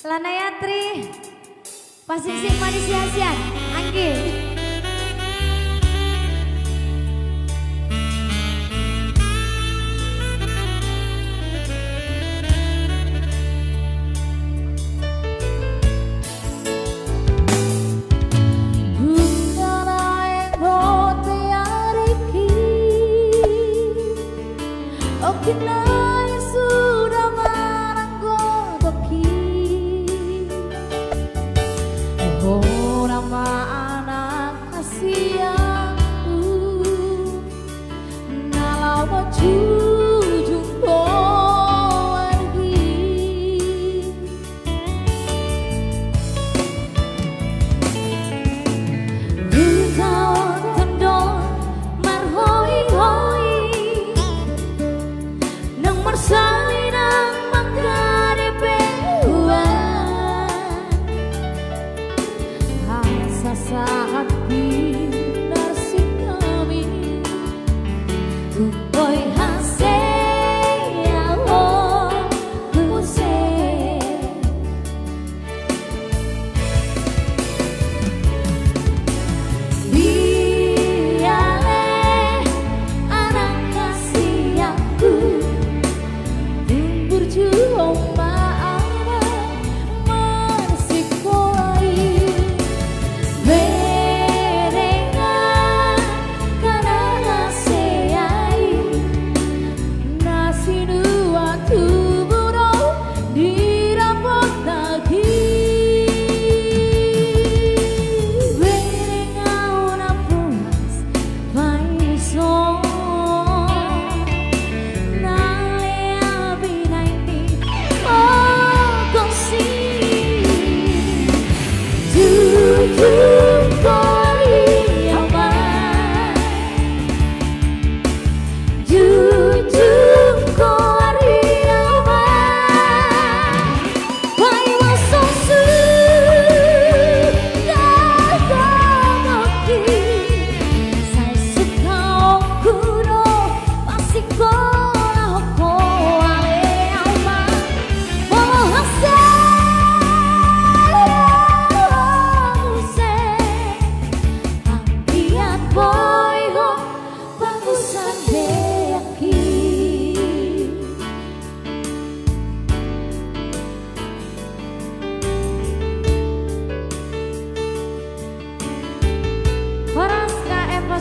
Lana Yatri, pasing sing manis siasian, Anggi. Kinai sudah maranggodoki oh nama anak kasihanku nalau maju jumbo lagi Rizal tendon marhoi-hoi Salinang mengkadepehuan Asa saat binar si kami Kumpoi hasil kusir Biale anak kasihanku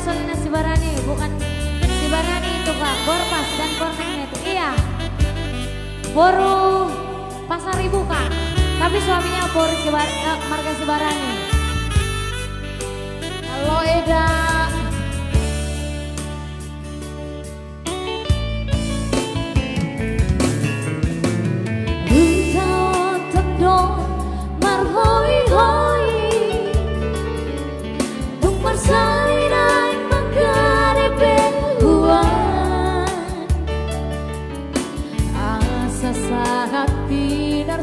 Solina Sibarani, bukan Sibarani itu Kak, Borpas dan Kornengnya itu, iya Boru Pasar Ibu Kak, tapi suaminya Boru Marga Sibarani. Halo Eda. Runtau tendon marhoi-hoi Dung marsalinai mengkadepehuan Asa saat binar